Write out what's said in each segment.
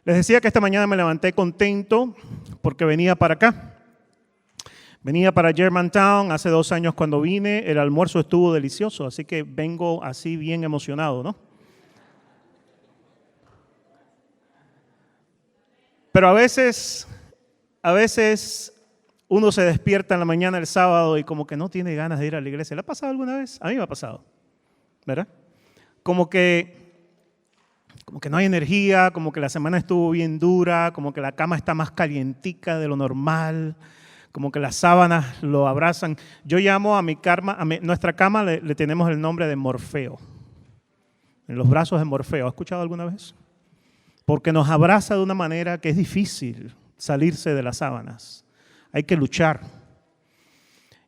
Les decía que esta mañana me levanté contento porque venía para acá. Venía para Germantown hace 2 años cuando vine. El almuerzo estuvo delicioso, así que vengo así bien emocionado, ¿no? Pero a veces uno se despierta en la mañana del sábado y como que no tiene ganas de ir a la iglesia. ¿Le ha pasado alguna vez? A mí me ha pasado, ¿verdad? Como que no hay energía, como que la semana estuvo bien dura, como que la cama está más calientica de lo normal, como que las sábanas lo abrazan. Yo llamo a nuestra cama le tenemos el nombre de Morfeo, en los brazos de Morfeo. ¿Has escuchado alguna vez? Porque nos abraza de una manera que es difícil salirse de las sábanas. Hay que luchar.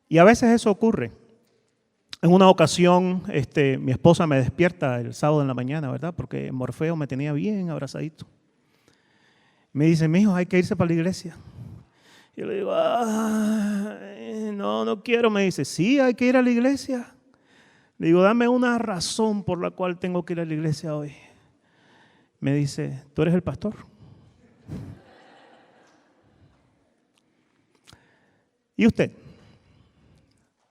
Y a veces eso ocurre. En una ocasión, mi esposa me despierta el sábado en la mañana, ¿verdad? Porque Morfeo me tenía bien abrazadito. Me dice, mijo, hay que irse para la iglesia. Yo le digo, no quiero. Me dice, sí, hay que ir a la iglesia. Le digo, dame una razón por la cual tengo que ir a la iglesia hoy. Me dice, ¿tú eres el pastor? ¿Y usted?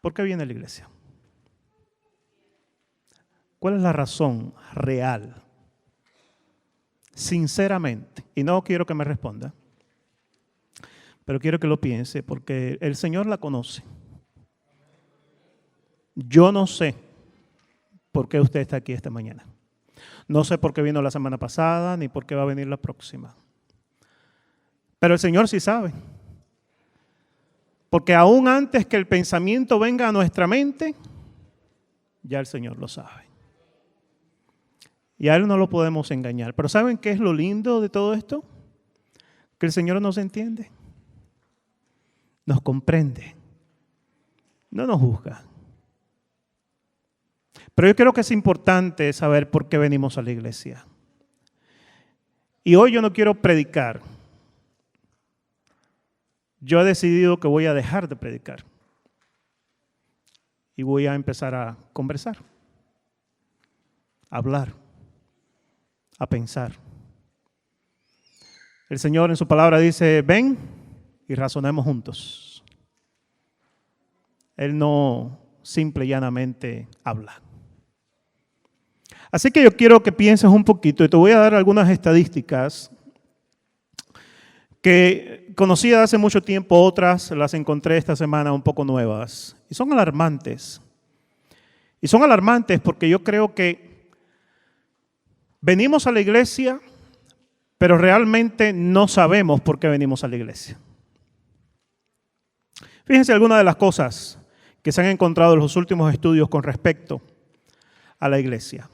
¿Por qué viene a la iglesia? ¿Cuál es la razón real? Sinceramente, y no quiero que me responda, pero quiero que lo piense porque el Señor la conoce. Yo no sé por qué usted está aquí esta mañana. No sé por qué vino la semana pasada, ni por qué va a venir la próxima. Pero el Señor sí sabe. Porque aún antes que el pensamiento venga a nuestra mente, ya el Señor lo sabe. Y a Él no lo podemos engañar. Pero ¿saben qué es lo lindo de todo esto? Que el Señor nos entiende. Nos comprende. No nos juzga. Pero yo creo que es importante saber por qué venimos a la iglesia. Y hoy yo no quiero predicar. Yo he decidido que voy a dejar de predicar. Y voy a empezar a conversar, a hablar, a pensar. El Señor en su palabra dice, ven y razonemos juntos. Él no simple y llanamente habla. Así que yo quiero que pienses un poquito y te voy a dar algunas estadísticas que conocía hace mucho tiempo, otras las encontré esta semana un poco nuevas. Y son alarmantes. Y son alarmantes porque yo creo que venimos a la iglesia, pero realmente no sabemos por qué venimos a la iglesia. Fíjense algunas de las cosas que se han encontrado en los últimos estudios con respecto a la iglesia.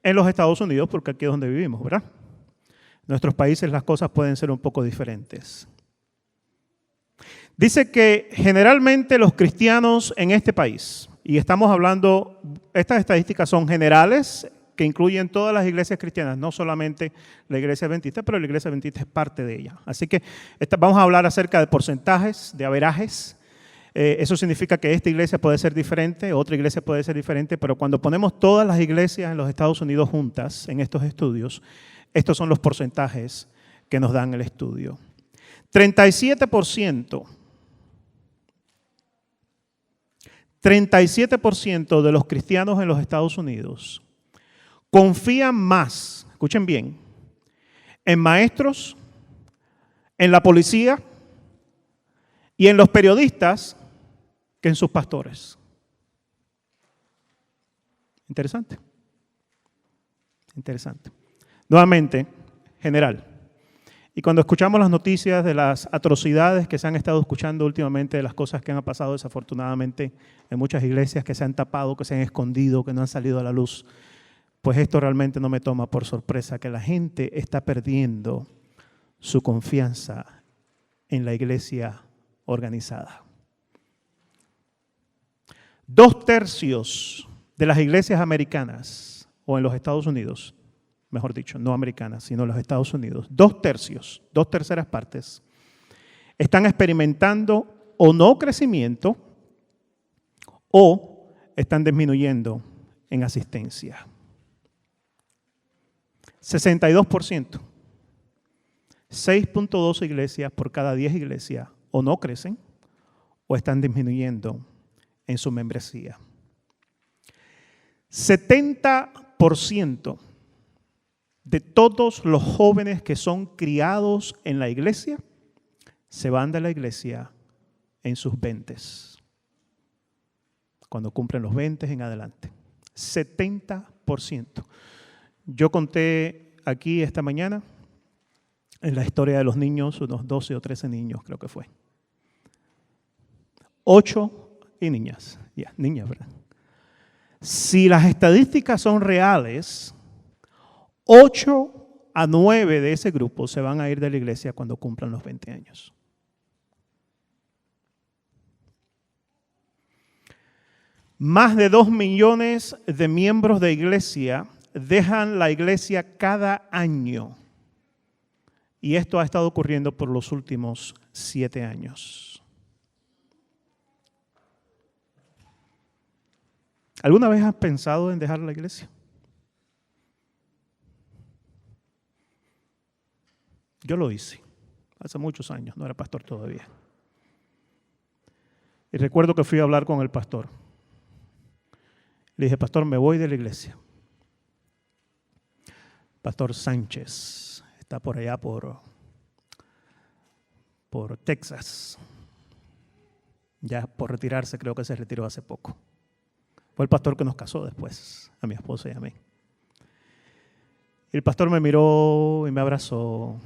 En los Estados Unidos, porque aquí es donde vivimos, ¿verdad? En nuestros países las cosas pueden ser un poco diferentes. Dice que generalmente los cristianos en este país, y estamos hablando, estas estadísticas son generales, que incluyen todas las iglesias cristianas, no solamente la iglesia adventista, pero la iglesia adventista es parte de ella. Así que vamos a hablar acerca de porcentajes, de averajes. Eso significa que esta iglesia puede ser diferente, otra iglesia puede ser diferente, pero cuando ponemos todas las iglesias en los Estados Unidos juntas en estos estudios, estos son los porcentajes que nos dan el estudio. 37% de los cristianos en los Estados Unidos confían más, escuchen bien, en maestros, en la policía y en los periodistas que en sus pastores. Interesante. Interesante. Nuevamente, general. Y cuando escuchamos las noticias de las atrocidades que se han estado escuchando últimamente, de las cosas que han pasado desafortunadamente en muchas iglesias, que se han tapado, que se han escondido, que no han salido a la luz, pues esto realmente no me toma por sorpresa, que la gente está perdiendo su confianza en la iglesia organizada. 2/3 de las iglesias americanas, o en los Estados Unidos, mejor dicho, no americanas, sino en los Estados Unidos, 2/3, 2/3 partes, están experimentando o no crecimiento o están disminuyendo en asistencia. 62% 6.12 iglesias por cada 10 iglesias o no crecen o están disminuyendo en su membresía. 70% de todos los jóvenes que son criados en la iglesia se van de la iglesia en sus 20s, cuando cumplen los 20 en adelante. 70%. Yo conté aquí esta mañana en la historia de los niños, unos 12 o 13 niños creo que fue. 8 y niñas, niñas, ¿verdad? Si las estadísticas son reales, 8 a 9 de ese grupo se van a ir de la iglesia cuando cumplan los 20 años. Más de 2 millones de miembros de iglesia dejan la iglesia cada año. Y esto ha estado ocurriendo por los últimos 7 años. ¿Alguna vez has pensado en dejar la iglesia? Yo lo hice hace muchos años, no era pastor todavía. Y recuerdo que fui a hablar con el pastor. Le dije, pastor, me voy de la iglesia. Pastor Sánchez, está por allá por Texas. Ya por retirarse, creo que se retiró hace poco. Fue el pastor que nos casó después, a mi esposa y a mí. Y el pastor me miró y me abrazó.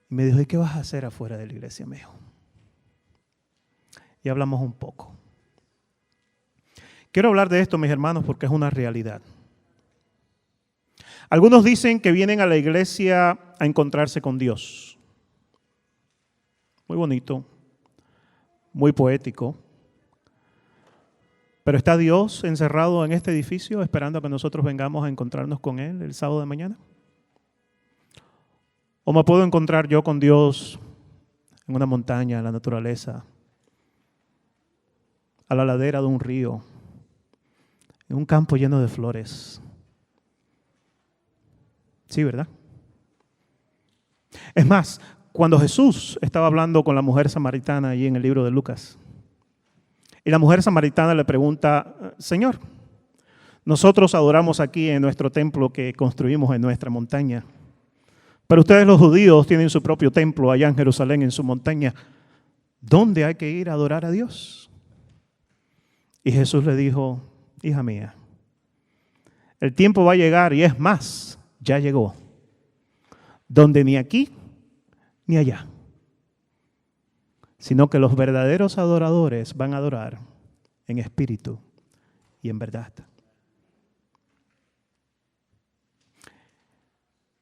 Y me dijo, ¿y qué vas a hacer afuera de la iglesia, mijo? Y hablamos un poco. Quiero hablar de esto, mis hermanos, porque es una realidad. Algunos dicen que vienen a la iglesia a encontrarse con Dios. Muy bonito, muy poético. Pero ¿está Dios encerrado en este edificio esperando a que nosotros vengamos a encontrarnos con Él el sábado de mañana? ¿O me puedo encontrar yo con Dios en una montaña, en la naturaleza, a la ladera de un río, en un campo lleno de flores? Sí, ¿verdad? Es más, cuando Jesús estaba hablando con la mujer samaritana allí en el libro de Lucas, y la mujer samaritana le pregunta, Señor, nosotros adoramos aquí en nuestro templo que construimos en nuestra montaña, pero ustedes los judíos tienen su propio templo allá en Jerusalén, en su montaña. ¿Dónde hay que ir a adorar a Dios? Y Jesús le dijo, hija mía, el tiempo va a llegar y es más, ya llegó, donde ni aquí ni allá, sino que los verdaderos adoradores van a adorar en espíritu y en verdad.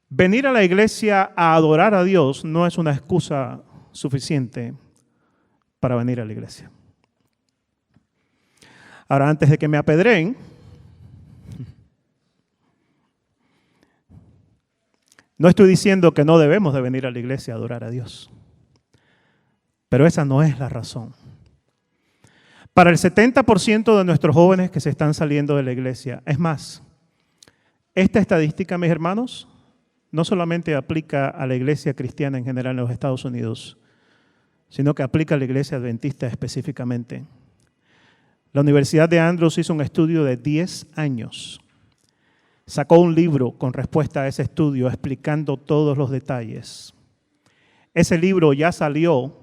Venir a la iglesia a adorar a Dios no es una excusa suficiente para venir a la iglesia. Ahora, antes de que me apedreen, no estoy diciendo que no debemos de venir a la iglesia a adorar a Dios. Pero esa no es la razón. Para el 70% de nuestros jóvenes que se están saliendo de la iglesia, es más, esta estadística, mis hermanos, no solamente aplica a la iglesia cristiana en general en los Estados Unidos, sino que aplica a la iglesia adventista específicamente. La Universidad de Andrews hizo un estudio de 10 años. Sacó un libro con respuesta a ese estudio explicando todos los detalles. Ese libro ya salió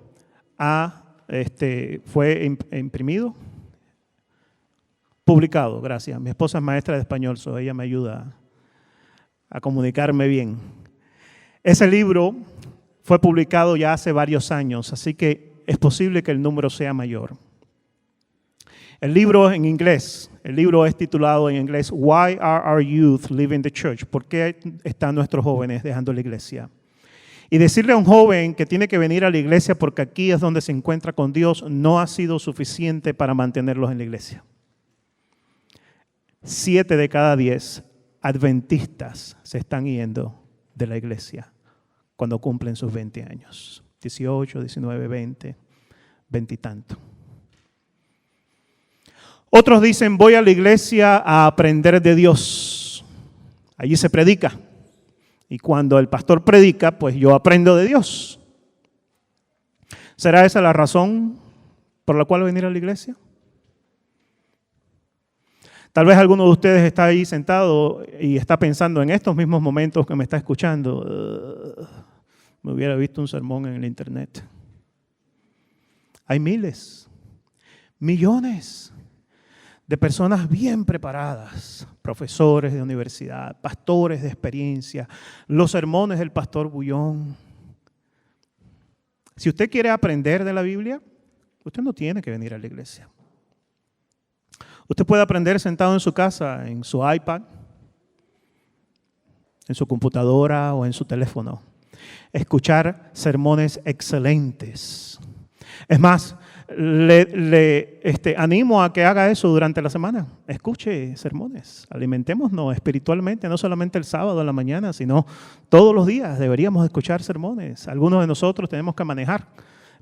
fue imprimido, publicado, gracias. Mi esposa es maestra de español, ella me ayuda a comunicarme bien. Ese libro fue publicado ya hace varios años, así que es posible que el número sea mayor. El libro en inglés, el libro es titulado en inglés Why are our youth leaving the church? ¿Por qué están nuestros jóvenes dejando la iglesia? Y decirle a un joven que tiene que venir a la iglesia porque aquí es donde se encuentra con Dios no ha sido suficiente para mantenerlos en la iglesia. 7 de cada 10 adventistas se están yendo de la iglesia cuando cumplen sus 20 años. 18, 19, 20, 20 y tanto. Otros dicen, voy a la iglesia a aprender de Dios. Allí se predica. Y cuando el pastor predica, pues yo aprendo de Dios. ¿Será esa la razón por la cual venir a la iglesia? Tal vez alguno de ustedes está ahí sentado y está pensando en estos mismos momentos que me está escuchando. Me hubiera visto un sermón en el internet. Hay miles, millones de personas bien preparadas, profesores de universidad, pastores de experiencia, los sermones del pastor Bullón. Si usted quiere aprender de la Biblia, usted no tiene que venir a la iglesia. Usted puede aprender sentado en su casa, en su iPad, en su computadora o en su teléfono. Escuchar sermones excelentes. Es más, le animo a que haga eso durante la semana. Escuche sermones. Alimentémonos espiritualmente, no solamente el sábado en la mañana, sino todos los días deberíamos escuchar sermones. Algunos de nosotros tenemos que manejar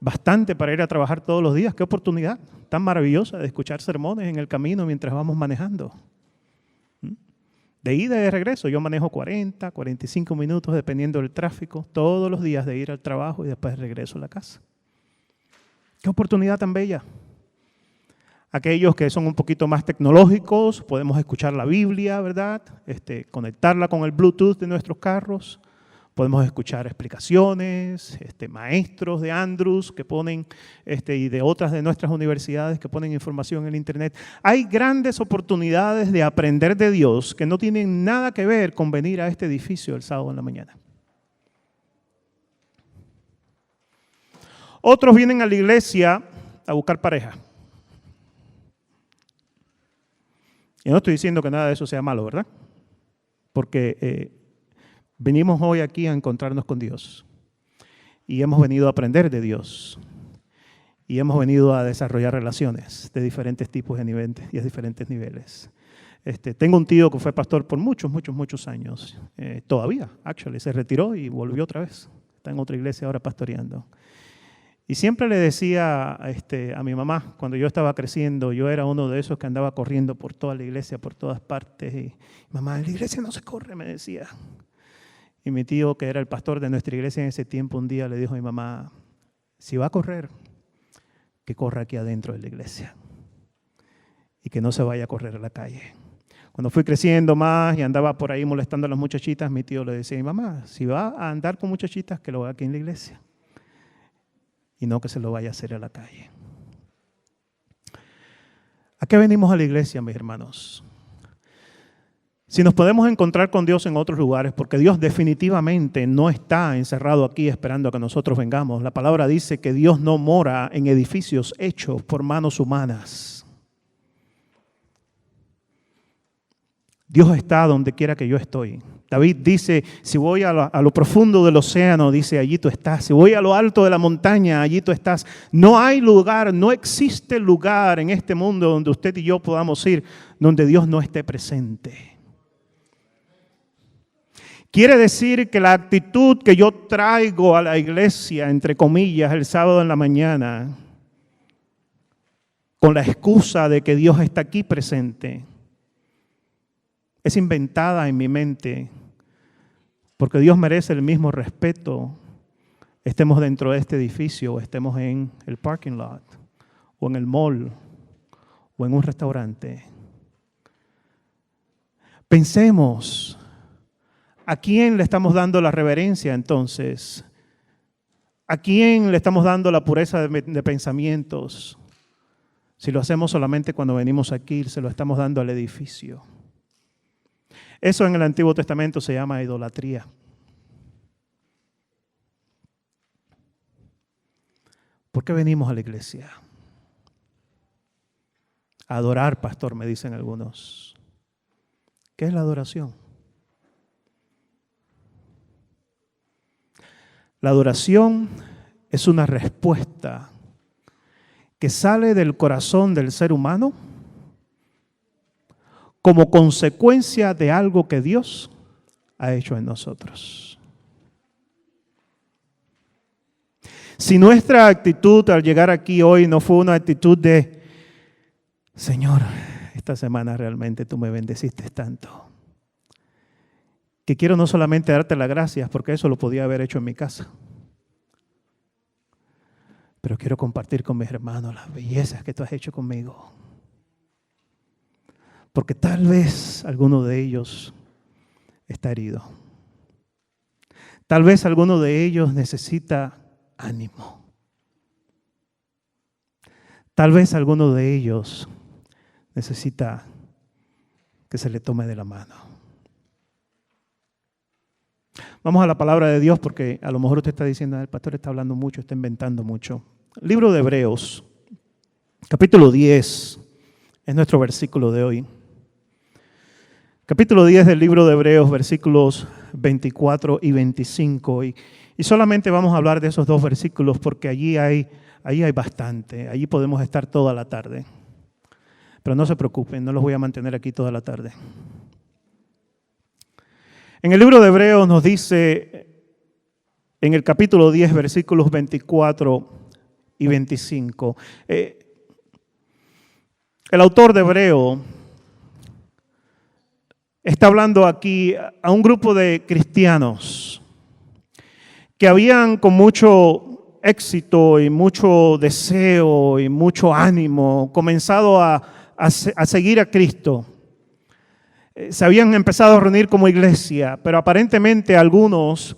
bastante para ir a trabajar todos los días. Qué oportunidad tan maravillosa de escuchar sermones en el camino mientras vamos manejando. De ida y de regreso, yo manejo 40, 45 minutos dependiendo del tráfico, todos los días de ir al trabajo y después regreso a la casa. Qué oportunidad tan bella. Aquellos que son un poquito más tecnológicos, podemos escuchar la Biblia, ¿verdad? Conectarla con el Bluetooth de nuestros carros. Podemos escuchar explicaciones, maestros de Andrews que ponen, y de otras de nuestras universidades que ponen información en el internet. Hay grandes oportunidades de aprender de Dios que no tienen nada que ver con venir a este edificio el sábado en la mañana. Otros vienen a la iglesia a buscar pareja. Y no estoy diciendo que nada de eso sea malo, ¿verdad? Porque venimos hoy aquí a encontrarnos con Dios. Y hemos venido a aprender de Dios. Y hemos venido a desarrollar relaciones de diferentes tipos de niveles y de diferentes niveles. Tengo un tío que fue pastor por muchos años. Todavía, se retiró y volvió otra vez. Está en otra iglesia ahora pastoreando. Y siempre le decía a mi mamá, cuando yo estaba creciendo, yo era uno de esos que andaba corriendo por toda la iglesia, por todas partes. Y mamá, en la iglesia no se corre, me decía. Y mi tío, que era el pastor de nuestra iglesia en ese tiempo, un día le dijo a mi mamá, si va a correr, que corra aquí adentro de la iglesia. Y que no se vaya a correr a la calle. Cuando fui creciendo más y andaba por ahí molestando a las muchachitas, mi tío le decía a mi mamá, si va a andar con muchachitas, que lo haga aquí en la iglesia. Y no que se lo vaya a hacer a la calle. ¿A qué venimos a la iglesia, mis hermanos? Si nos podemos encontrar con Dios en otros lugares, porque Dios definitivamente no está encerrado aquí esperando a que nosotros vengamos. La palabra dice que Dios no mora en edificios hechos por manos humanas. Dios está donde quiera que yo estoy. David dice, si voy a lo profundo del océano, dice, allí tú estás. Si voy a lo alto de la montaña, allí tú estás. No hay lugar, no existe lugar en este mundo donde usted y yo podamos ir, donde Dios no esté presente. Quiere decir que la actitud que yo traigo a la iglesia, entre comillas, el sábado en la mañana, con la excusa de que Dios está aquí presente, es inventada en mi mente, porque Dios merece el mismo respeto, estemos dentro de este edificio, o estemos en el parking lot, o en el mall, o en un restaurante. Pensemos, ¿a quién le estamos dando la reverencia entonces? ¿A quién le estamos dando la pureza de pensamientos? Si lo hacemos solamente cuando venimos aquí, se lo estamos dando al edificio. Eso en el Antiguo Testamento se llama idolatría. ¿Por qué venimos a la iglesia? A adorar, pastor, me dicen algunos. ¿Qué es la adoración? La adoración es una respuesta que sale del corazón del ser humano como consecuencia de algo que Dios ha hecho en nosotros. Si nuestra actitud al llegar aquí hoy no fue una actitud de, Señor, esta semana realmente tú me bendeciste tanto. que quiero no solamente darte las gracias, porque eso lo podía haber hecho en mi casa, pero quiero compartir con mis hermanos las bellezas que tú has hecho conmigo. Porque tal vez alguno de ellos está herido. Tal vez alguno de ellos necesita ánimo. Tal vez alguno de ellos necesita que se le tome de la mano. Vamos a la palabra de Dios, porque a lo mejor usted está diciendo, el pastor está hablando mucho, está inventando mucho. Libro de Hebreos, capítulo 10, es nuestro versículo de hoy. Capítulo 10 del libro de Hebreos, versículos 24 y 25. Y solamente vamos a hablar de esos dos versículos porque allí hay bastante. Allí podemos estar toda la tarde. Pero no se preocupen, no los voy a mantener aquí toda la tarde. En el libro de Hebreos nos dice, en el capítulo 10, versículos 24 y 25, el autor de Hebreo está hablando aquí a un grupo de cristianos que habían con mucho éxito y mucho deseo y mucho ánimo comenzado a seguir a Cristo. Se habían empezado a reunir como iglesia, pero aparentemente algunos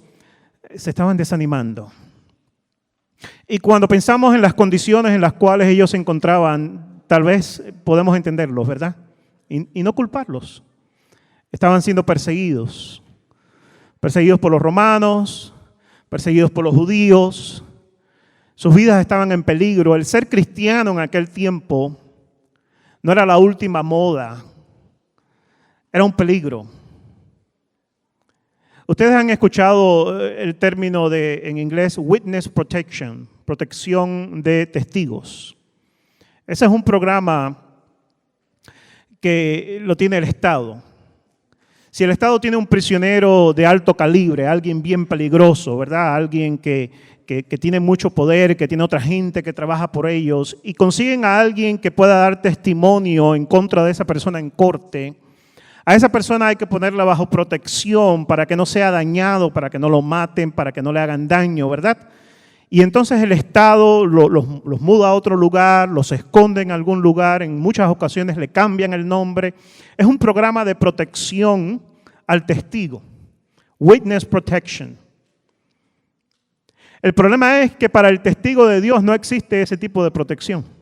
se estaban desanimando. Y cuando pensamos en las condiciones en las cuales ellos se encontraban, tal vez podemos entenderlos, ¿verdad? Y no culparlos. Estaban siendo perseguidos por los romanos, perseguidos por los judíos. Sus vidas estaban en peligro. El ser cristiano en aquel tiempo no era la última moda, era un peligro. Ustedes han escuchado el término en inglés witness protection, protección de testigos. Ese es un programa que lo tiene el Estado. Si el Estado tiene un prisionero de alto calibre, alguien bien peligroso, ¿verdad? Alguien que tiene mucho poder, que tiene otra gente que trabaja por ellos, y consiguen a alguien que pueda dar testimonio en contra de esa persona en corte, a esa persona hay que ponerla bajo protección para que no sea dañado, para que no lo maten, para que no le hagan daño, ¿verdad? Y entonces el Estado los muda a otro lugar, los esconde en algún lugar, en muchas ocasiones le cambian el nombre. Es un programa de protección al testigo, witness protection. El problema es que para el testigo de Dios no existe ese tipo de protección.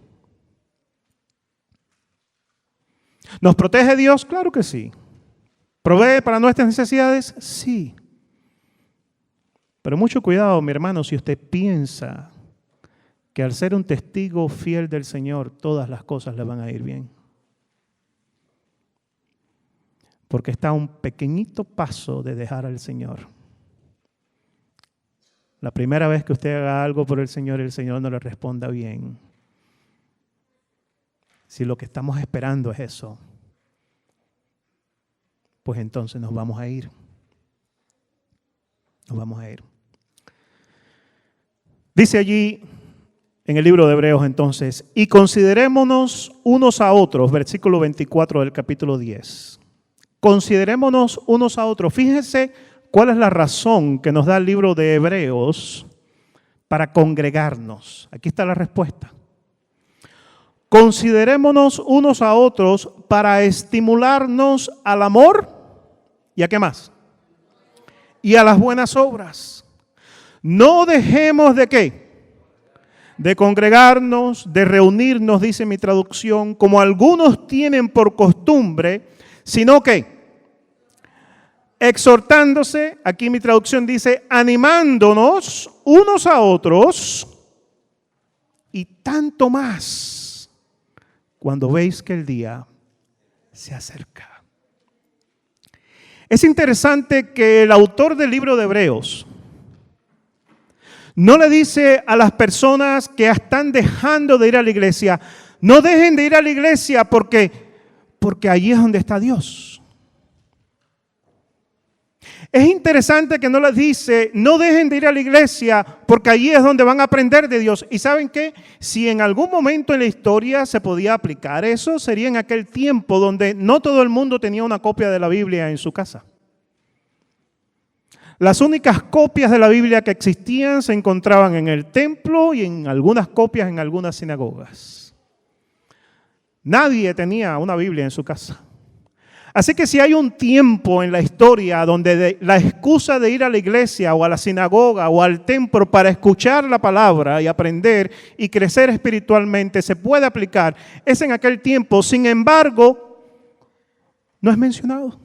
¿Nos protege Dios? Claro que sí. ¿Provee para nuestras necesidades? Sí. Pero mucho cuidado, mi hermano, si usted piensa que al ser un testigo fiel del Señor, todas las cosas le van a ir bien. Porque está a un pequeñito paso de dejar al Señor. La primera vez que usted haga algo por el Señor no le responda bien. Si lo que estamos esperando es eso, pues entonces nos vamos a ir. Nos vamos a ir. Dice allí en el libro de Hebreos entonces, y considerémonos unos a otros, versículo 24 del capítulo 10. Considerémonos unos a otros. Fíjense cuál es la razón que nos da el libro de Hebreos para congregarnos. Aquí está la respuesta. Considerémonos unos a otros para estimularnos al amor y ¿a qué más? Y a las buenas obras. No dejemos de ¿qué? De congregarnos, de reunirnos, dice mi traducción, como algunos tienen por costumbre, sino que exhortándose, aquí mi traducción dice, animándonos unos a otros y tanto más cuando veis que el día se acerca. Es interesante que el autor del libro de Hebreos no le dice a las personas que están dejando de ir a la iglesia, no dejen de ir a la iglesia porque allí es donde está Dios. Es interesante que no les dice, no dejen de ir a la iglesia porque allí es donde van a aprender de Dios. ¿Y saben qué? Si en algún momento en la historia se podía aplicar eso, sería en aquel tiempo donde no todo el mundo tenía una copia de la Biblia en su casa. Las únicas copias de la Biblia que existían se encontraban en el templo y en algunas copias en algunas sinagogas. Nadie tenía una Biblia en su casa. Así que si hay un tiempo en la historia donde la excusa de ir a la iglesia o a la sinagoga o al templo para escuchar la palabra y aprender y crecer espiritualmente se puede aplicar, es en aquel tiempo. Sin embargo, no es mencionado.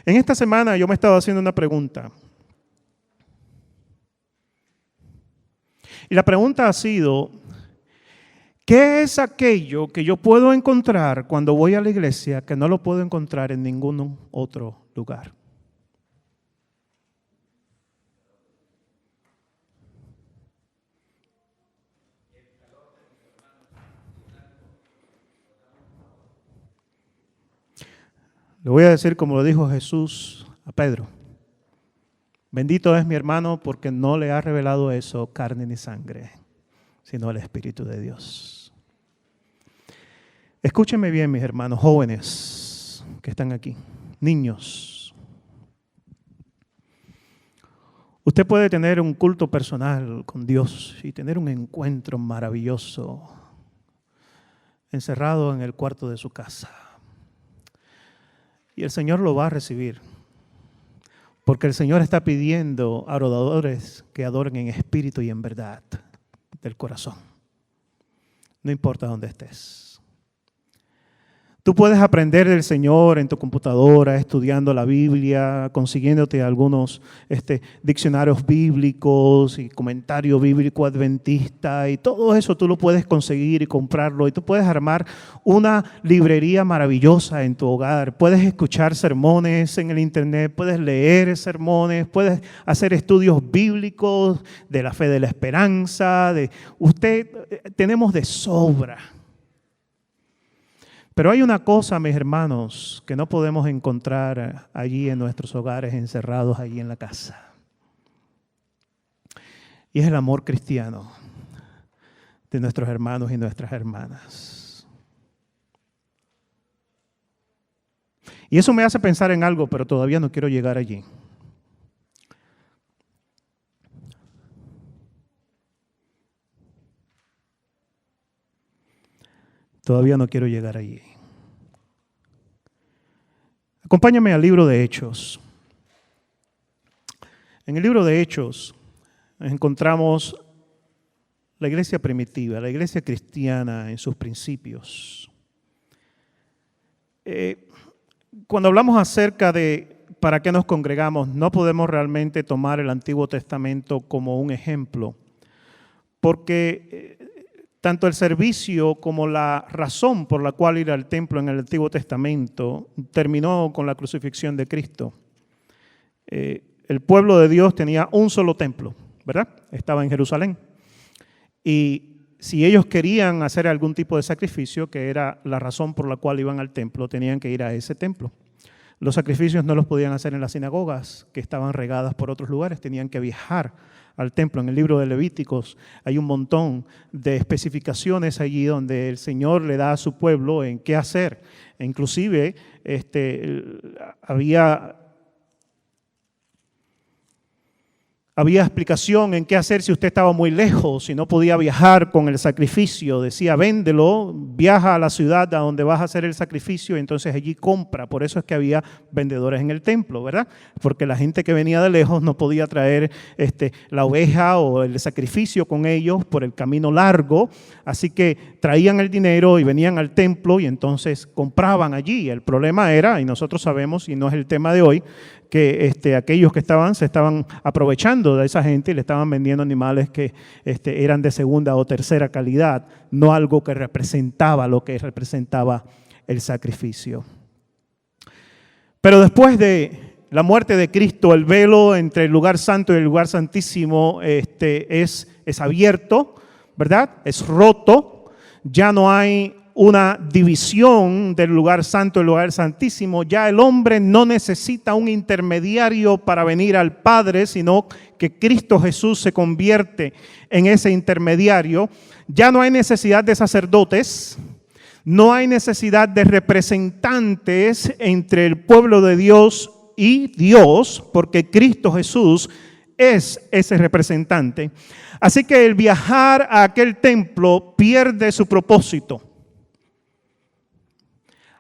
En esta semana yo me he estado haciendo una pregunta. Y la pregunta ha sido, ¿qué es aquello que yo puedo encontrar cuando voy a la iglesia que no lo puedo encontrar en ningún otro lugar? Le voy a decir como lo dijo Jesús a Pedro. Bendito es mi hermano porque no le ha revelado eso carne ni sangre, sino el Espíritu de Dios. Escúchenme bien, mis hermanos jóvenes que están aquí, niños. Usted puede tener un culto personal con Dios y tener un encuentro maravilloso encerrado en el cuarto de su casa. Y el Señor lo va a recibir. Porque el Señor está pidiendo a adoradores que adoren en espíritu y en verdad del corazón. No importa dónde estés. Tú puedes aprender del Señor en tu computadora, estudiando la Biblia, consiguiéndote algunos diccionarios bíblicos y comentario bíblico adventista y todo eso tú lo puedes conseguir y comprarlo y tú puedes armar una librería maravillosa en tu hogar. Puedes escuchar sermones en el internet, puedes leer sermones, puedes hacer estudios bíblicos de la fe de la esperanza. Tenemos de sobra. Pero hay una cosa, mis hermanos, que no podemos encontrar allí en nuestros hogares, encerrados allí en la casa. Y es el amor cristiano de nuestros hermanos y nuestras hermanas. Y eso me hace pensar en algo, pero todavía no quiero llegar allí. Todavía no quiero llegar allí. Acompáñame al libro de Hechos. En el libro de Hechos encontramos la iglesia primitiva, la iglesia cristiana en sus principios. Cuando hablamos acerca de para qué nos congregamos, no podemos realmente tomar el Antiguo Testamento como un ejemplo, porque tanto el servicio como la razón por la cual ir al templo en el Antiguo Testamento terminó con la crucifixión de Cristo. El pueblo de Dios tenía un solo templo, ¿verdad? Estaba en Jerusalén. Y si ellos querían hacer algún tipo de sacrificio, que era la razón por la cual iban al templo, tenían que ir a ese templo. Los sacrificios no los podían hacer en las sinagogas, que estaban regadas por otros lugares, tenían que viajar al templo. En el libro de Levíticos hay un montón de especificaciones allí donde el Señor le da a su pueblo en qué hacer. E inclusive había explicación en qué hacer si usted estaba muy lejos, si no podía viajar con el sacrificio. Decía, véndelo, viaja a la ciudad a donde vas a hacer el sacrificio y entonces allí compra. Por eso es que había vendedores en el templo, ¿verdad? Porque la gente que venía de lejos no podía traer la oveja o el sacrificio con ellos por el camino largo. Así que traían el dinero y venían al templo y entonces compraban allí. El problema era, y nosotros sabemos, y no es el tema de hoy, que aquellos que se estaban aprovechando de esa gente y le estaban vendiendo animales que eran de segunda o tercera calidad, no algo que representaba lo que representaba el sacrificio. Pero después de la muerte de Cristo, el velo entre el lugar santo y el lugar santísimo es abierto, ¿verdad? Es roto, ya no hay una división del lugar santo y el lugar santísimo. Ya el hombre no necesita un intermediario para venir al Padre, sino que Cristo Jesús se convierte en ese intermediario. Ya no hay necesidad de sacerdotes, No hay necesidad de representantes entre el pueblo de Dios y Dios, porque Cristo Jesús es ese representante. Así que el viajar a aquel templo pierde su propósito.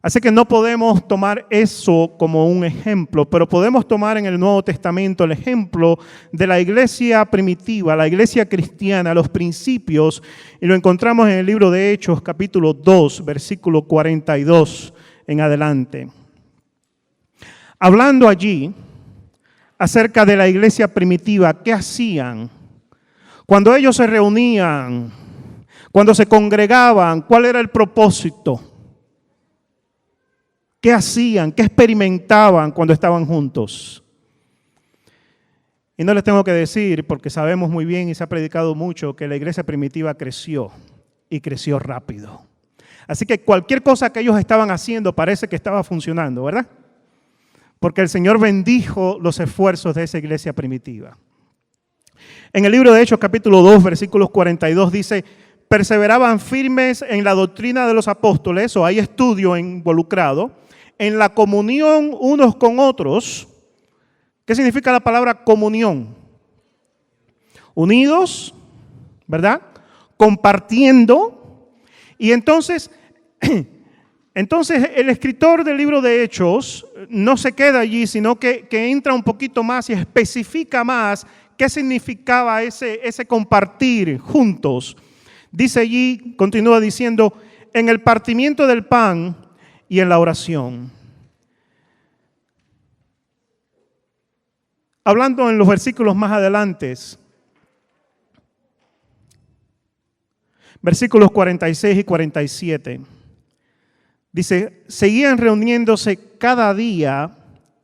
Así que no podemos tomar eso como un ejemplo, pero podemos tomar en el Nuevo Testamento el ejemplo de la iglesia primitiva, la iglesia cristiana, los principios, y lo encontramos en el libro de Hechos, capítulo 2, versículo 42 en adelante. Hablando allí acerca de la iglesia primitiva, ¿qué hacían? Cuando ellos se reunían, cuando se congregaban, ¿cuál era el propósito? ¿Qué hacían? ¿Qué experimentaban cuando estaban juntos? Y no les tengo que decir, porque sabemos muy bien y se ha predicado mucho, que la iglesia primitiva creció y creció rápido. Así que cualquier cosa que ellos estaban haciendo parece que estaba funcionando, ¿verdad? Porque el Señor bendijo los esfuerzos de esa iglesia primitiva. En el libro de Hechos, capítulo 2, versículos 42, dice: perseveraban firmes en la doctrina de los apóstoles, o hay estudio involucrado, en la comunión unos con otros. ¿Qué significa la palabra comunión? Unidos, ¿verdad? Compartiendo. Y entonces el escritor del libro de Hechos no se queda allí, sino que entra un poquito más y especifica más qué significaba ese compartir juntos. Dice allí, continúa diciendo, en el partimiento del pan y en la oración. Hablando en los versículos más adelante, versículos 46 y 47, dice, seguían reuniéndose cada día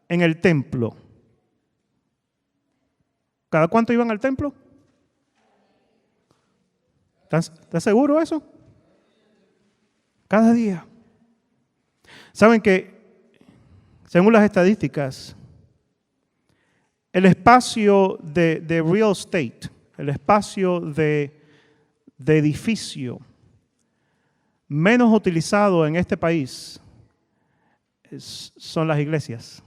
en el templo. ¿Cada cuánto iban al templo? ¿Estás seguro de eso? Cada día. Saben que, según las estadísticas, el espacio de real estate, el espacio de edificio menos utilizado en este país son las iglesias.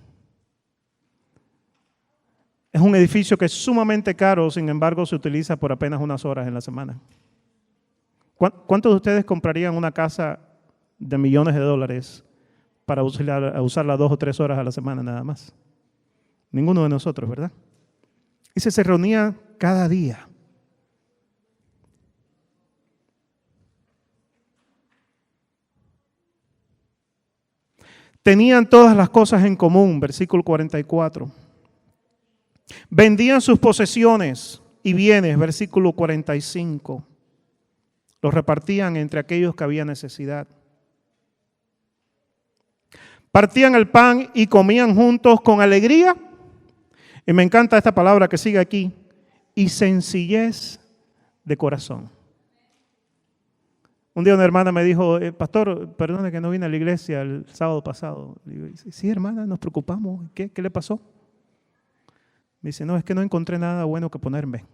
Es un edificio que es sumamente caro, sin embargo se utiliza por apenas unas horas en la semana. ¿Cuántos de ustedes comprarían una casa de millones de dólares para usarla 2 o 3 horas a la semana nada más? Ninguno de nosotros, ¿verdad? Y se reunía cada día. Tenían todas las cosas en común, versículo 44. Vendían sus posesiones y bienes, versículo 45. Los repartían entre aquellos que había necesidad. Partían el pan y comían juntos con alegría. Y me encanta esta palabra que sigue aquí. Y sencillez de corazón. Un día una hermana me dijo, pastor, perdone que no vine a la iglesia el sábado pasado. Le digo, sí, hermana, nos preocupamos. ¿Qué le pasó? Me dice, no, es que no encontré nada bueno que ponerme.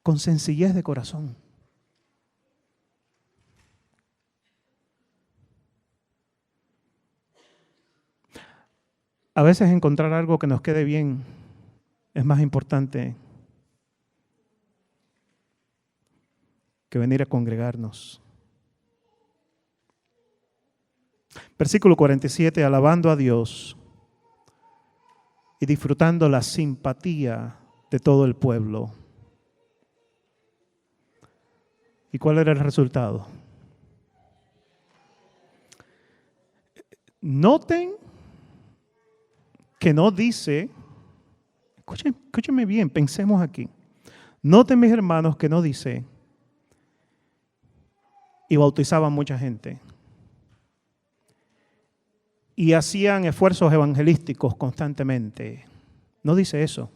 Con sencillez de corazón. A veces encontrar algo que nos quede bien es más importante que venir a congregarnos. Versículo 47, alabando a Dios y disfrutando la simpatía de todo el pueblo. ¿Y cuál era el resultado? Noten que no dice, escúchenme bien, pensemos aquí. Noten, mis hermanos, que no dice, y bautizaban mucha gente. Y hacían esfuerzos evangelísticos constantemente. No dice eso.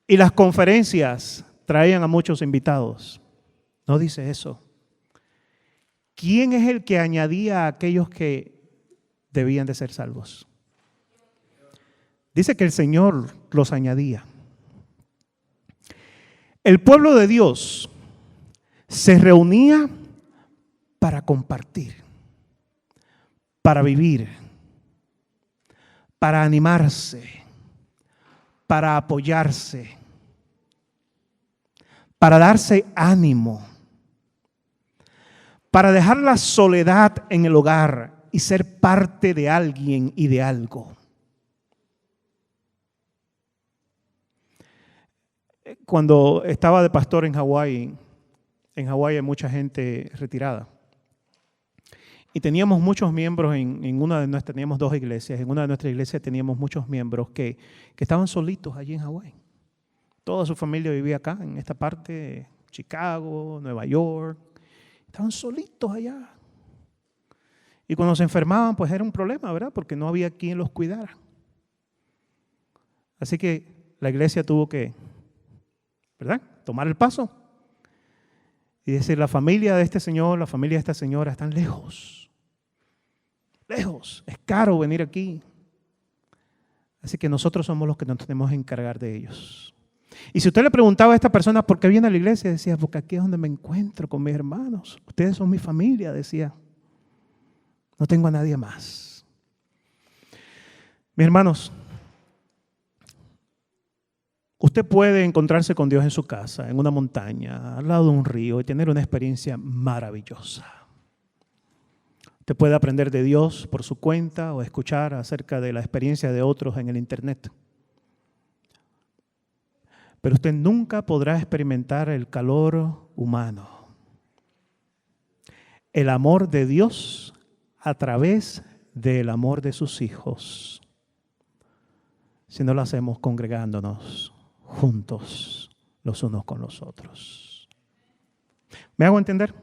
Y las conferencias traían a muchos invitados. No dice eso. ¿Quién es el que añadía a aquellos que debían de ser salvos? Dice que el Señor los añadía. El pueblo de Dios se reunía para compartir, para vivir, para animarse, para apoyarse, para darse ánimo, para dejar la soledad en el hogar y ser parte de alguien y de algo. Cuando estaba de pastor en Hawái hay mucha gente retirada. Y teníamos muchos miembros teníamos 2 iglesias. En una de nuestras iglesias teníamos muchos miembros que estaban solitos allí en Hawái. Toda su familia vivía acá, en esta parte, Chicago, Nueva York. Estaban solitos allá. Y cuando se enfermaban, pues era un problema, ¿verdad? Porque no había quien los cuidara. Así que la iglesia tuvo que, ¿verdad?, tomar el paso y decir, la familia de este señor, la familia de esta señora están lejos. Lejos. Es caro venir aquí. Así que nosotros somos los que nos tenemos que encargar de ellos. Y si usted le preguntaba a esta persona por qué viene a la iglesia, decía, porque aquí es donde me encuentro con mis hermanos. Ustedes son mi familia, decía. No tengo a nadie más. Mis hermanos, usted puede encontrarse con Dios en su casa, en una montaña, al lado de un río y tener una experiencia maravillosa. Usted puede aprender de Dios por su cuenta o escuchar acerca de la experiencia de otros en el internet. Pero usted nunca podrá experimentar el calor humano, el amor de Dios a través del amor de sus hijos, si no lo hacemos congregándonos juntos los unos con los otros. ¿Me hago entender?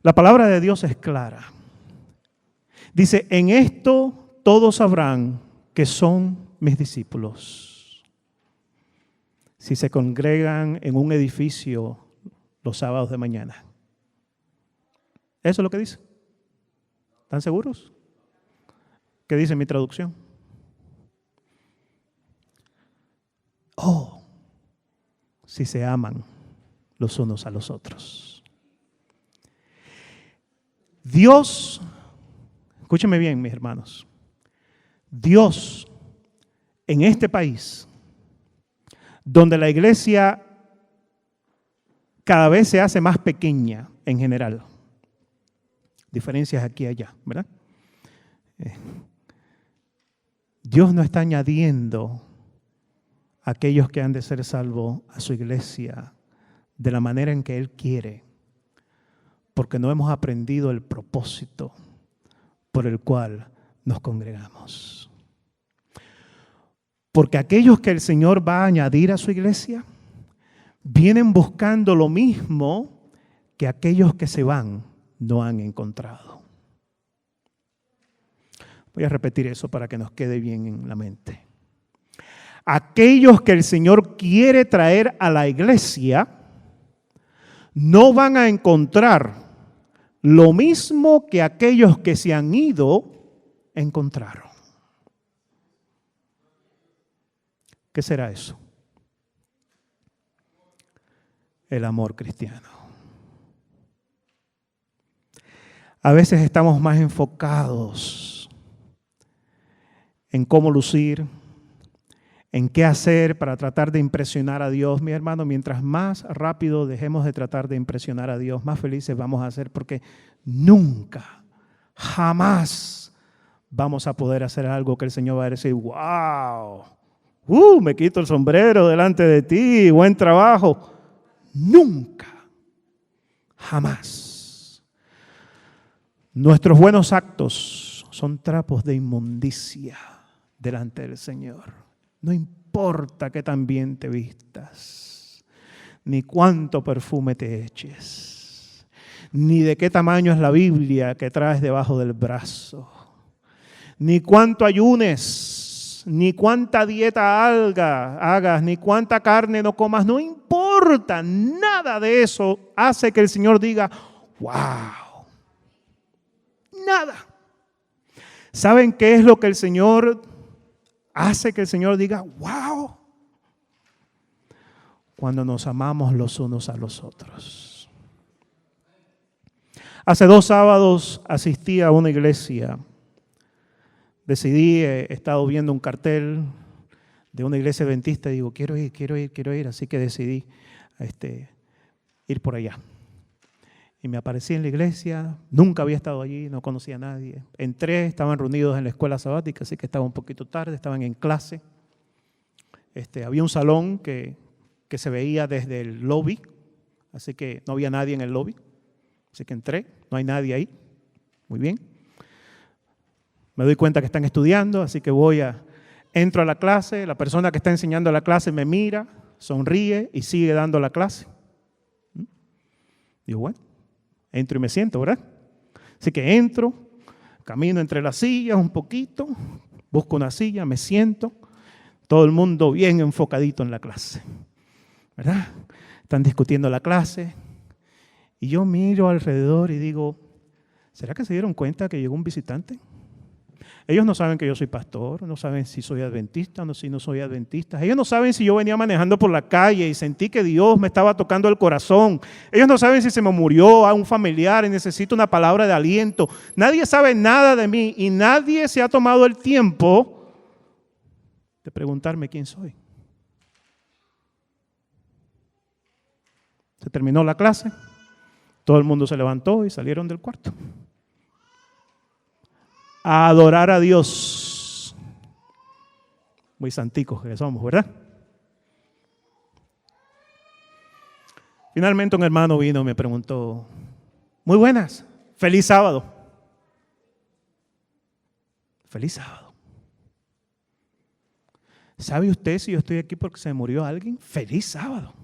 La palabra de Dios es clara. Dice, en esto todos sabrán que son mis discípulos, si se congregan en un edificio los sábados de mañana. Eso es lo que dice. ¿Están seguros? ¿Qué dice mi traducción? Oh, si se aman los unos a los otros. Dios, escúchenme bien, mis hermanos, Dios en este país, donde la iglesia cada vez se hace más pequeña en general, diferencias aquí y allá, ¿verdad? Dios no está añadiendo a aquellos que han de ser salvos a su iglesia de la manera en que Él quiere, porque no hemos aprendido el propósito por el cual nos congregamos. Porque aquellos que el Señor va a añadir a su iglesia vienen buscando lo mismo que aquellos que se van no han encontrado. Voy a repetir eso para que nos quede bien en la mente. Aquellos que el Señor quiere traer a la iglesia no van a encontrar lo mismo que aquellos que se han ido encontraron. ¿Qué será eso? El amor cristiano. A veces estamos más enfocados en cómo lucir, en qué hacer para tratar de impresionar a Dios. Mi hermano, mientras más rápido dejemos de tratar de impresionar a Dios, más felices vamos a ser, porque nunca, jamás vamos a poder hacer algo que el Señor va a decir, wow, me quito el sombrero delante de ti, buen trabajo. Nunca, jamás. Nuestros buenos actos son trapos de inmundicia delante del Señor. No importa qué tan bien te vistas, ni cuánto perfume te eches, ni de qué tamaño es la Biblia que traes debajo del brazo, ni cuánto ayunes, ni cuánta dieta hagas, ni cuánta carne no comas. No importa, nada de eso hace que el Señor diga, wow. Nada. ¿Saben qué es lo que el Señor hace que el Señor diga, wow? cuando nos amamos los unos a los otros. Hace 2 sábados asistí a una iglesia. Decidí, he estado viendo un cartel de una iglesia adventista y digo, quiero ir. Así que decidí ir por allá. Y me aparecí en la iglesia, nunca había estado allí, no conocía a nadie. Entré, estaban reunidos en la escuela sabática, así que estaba un poquito tarde, estaban en clase. Había un salón que se veía desde el lobby, así que no había nadie en el lobby. Así que entré, no hay nadie ahí. Muy bien. Me doy cuenta que están estudiando, así que entro a la clase, la persona que está enseñando la clase me mira, sonríe y sigue dando la clase. Digo, bueno, entro y me siento, ¿verdad? Así que entro, camino entre las sillas un poquito, busco una silla, me siento, todo el mundo bien enfocadito en la clase, ¿verdad? Están discutiendo la clase y yo miro alrededor y digo, ¿será que se dieron cuenta que llegó un visitante? Ellos no saben que yo soy pastor, no saben si soy adventista o si no soy adventista. Ellos no saben si yo venía manejando por la calle y sentí que Dios me estaba tocando el corazón. Ellos no saben si se me murió a un familiar y necesito una palabra de aliento. Nadie sabe nada de mí y nadie se ha tomado el tiempo de preguntarme quién soy. Se terminó la clase, todo el mundo se levantó y salieron del cuarto. A adorar a Dios. Muy santicos que somos, ¿verdad? Finalmente un hermano vino y me preguntó, muy buenas, feliz sábado. Feliz sábado. ¿Sabe usted si yo estoy aquí porque se me murió alguien? Feliz sábado.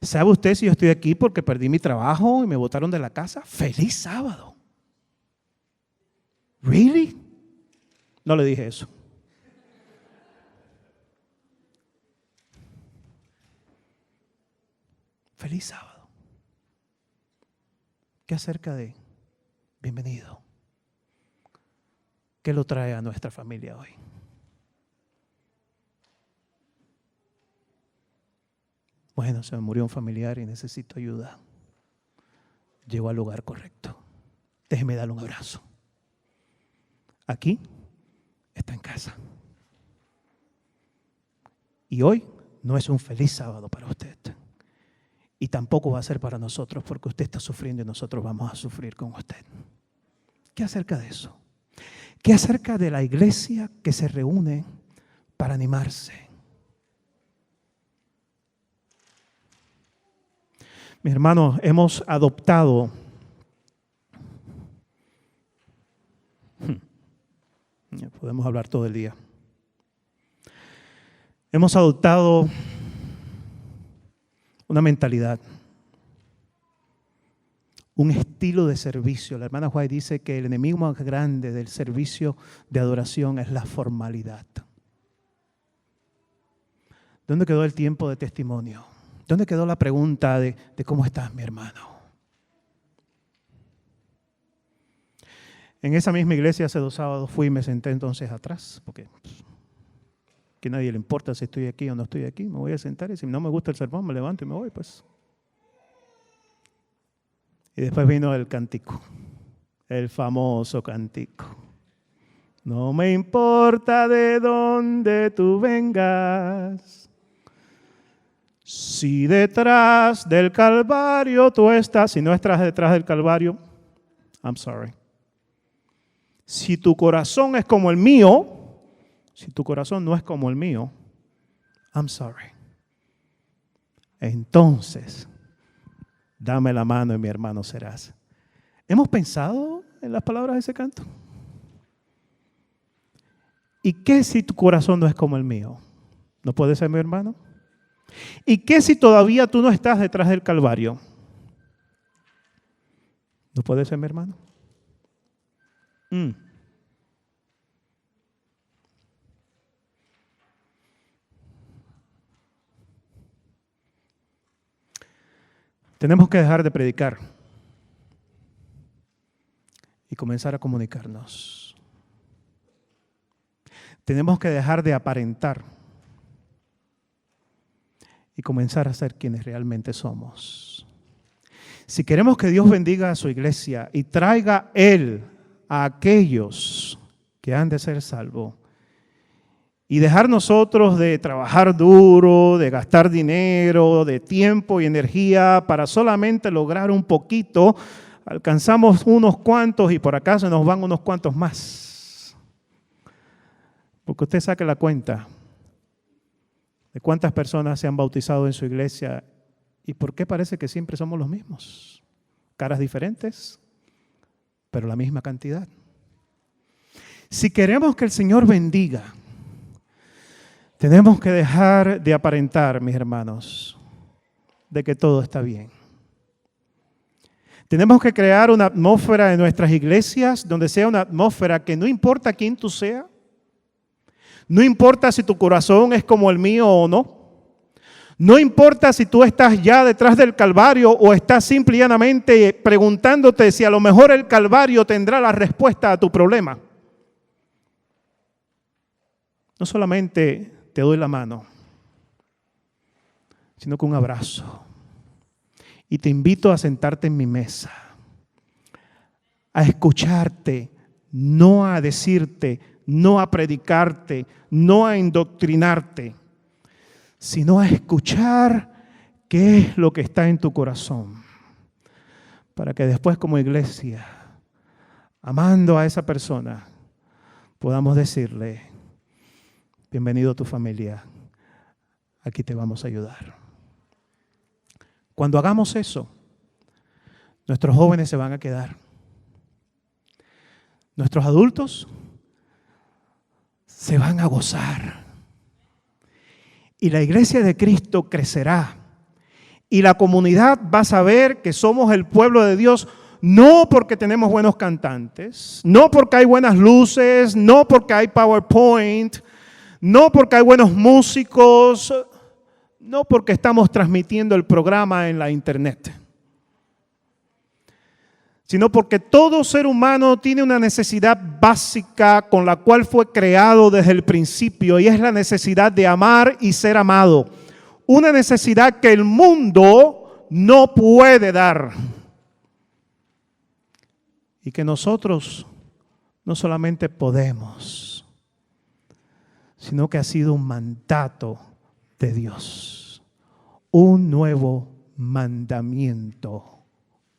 ¿Sabe usted si yo estoy aquí porque perdí mi trabajo y me botaron de la casa? ¡Feliz sábado! ¿Really? No le dije eso. ¡Feliz sábado! ¿Qué acerca de bienvenido? ¿Qué lo trae a nuestra familia hoy? Bueno, se me murió un familiar y necesito ayuda. Llego al lugar correcto. Déjeme darle un abrazo. Aquí está en casa. Y hoy no es un feliz sábado para usted. Y tampoco va a ser para nosotros porque usted está sufriendo y nosotros vamos a sufrir con usted. ¿Qué acerca de eso? ¿Qué acerca de la iglesia que se reúne para animarse? Mis hermanos, hemos adoptado podemos hablar todo el día. Hemos adoptado una mentalidad, un estilo de servicio. La hermana White dice que el enemigo más grande del servicio de adoración es la formalidad. ¿Dónde quedó el tiempo de testimonio? ¿Dónde quedó la pregunta de cómo estás, mi hermano? En esa misma iglesia hace 2 sábados fui y me senté entonces atrás, porque que a nadie le importa si estoy aquí o no estoy aquí. Me voy a sentar y si no me gusta el sermón me levanto y me voy, pues. Y después vino el cántico, el famoso cántico. No me importa de dónde tú vengas, si detrás del Calvario tú estás, si no estás detrás del Calvario, I'm sorry. Si tu corazón es como el mío, si tu corazón no es como el mío, I'm sorry. Entonces, dame la mano y mi hermano serás. ¿Hemos pensado en las palabras de ese canto? ¿Y qué si tu corazón no es como el mío? ¿No puede ser mi hermano? ¿Y qué si todavía tú no estás detrás del Calvario? ¿No puede ser mi hermano? Tenemos que dejar de predicar y comenzar a comunicarnos. Tenemos que dejar de aparentar y comenzar a ser quienes realmente somos. Si queremos que Dios bendiga a su iglesia y traiga Él a aquellos que han de ser salvos, y dejar nosotros de trabajar duro, de gastar dinero, de tiempo y energía para solamente lograr un poquito, alcanzamos unos cuantos y por acá se nos van unos cuantos más. Porque usted saque la cuenta de cuántas personas se han bautizado en su iglesia y por qué parece que siempre somos los mismos. Caras diferentes, pero la misma cantidad. Si queremos que el Señor bendiga, tenemos que dejar de aparentar, mis hermanos, de que todo está bien. Tenemos que crear una atmósfera en nuestras iglesias donde sea una atmósfera que no importa quién tú seas, no importa si tu corazón es como el mío o no, no importa si tú estás ya detrás del Calvario o estás simple y llanamente preguntándote si a lo mejor el Calvario tendrá la respuesta a tu problema. No solamente te doy la mano, sino que un abrazo. Y te invito a sentarte en mi mesa, a escucharte, no a decirte, no a predicarte, no a indoctrinarte, sino a escuchar qué es lo que está en tu corazón. Para que después como iglesia, amando a esa persona, podamos decirle: bienvenido a tu familia, aquí te vamos a ayudar. Cuando hagamos eso, nuestros jóvenes se van a quedar. Nuestros adultos se van a gozar. Y la iglesia de Cristo crecerá. Y la comunidad va a saber que somos el pueblo de Dios, no porque tenemos buenos cantantes, no porque hay buenas luces, no porque hay PowerPoint, no porque hay buenos músicos, no porque estamos transmitiendo el programa en la internet, sino porque todo ser humano tiene una necesidad básica con la cual fue creado desde el principio, y es la necesidad de amar y ser amado. Una necesidad que el mundo no puede dar. Y que nosotros no solamente podemos, sino que ha sido un mandato de Dios. Un nuevo mandamiento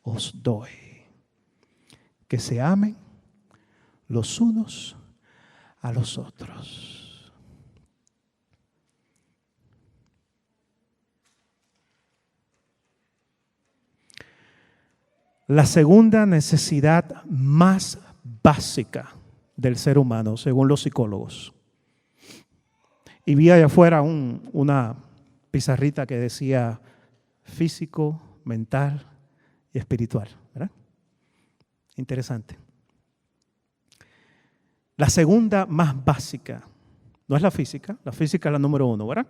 os doy: que se amen los unos a los otros. La segunda necesidad más básica del ser humano, según los psicólogos. Y vi allá afuera una pizarrita que decía físico, mental y espiritual, ¿verdad? Interesante. La segunda más básica no es la física es la número 1, ¿verdad?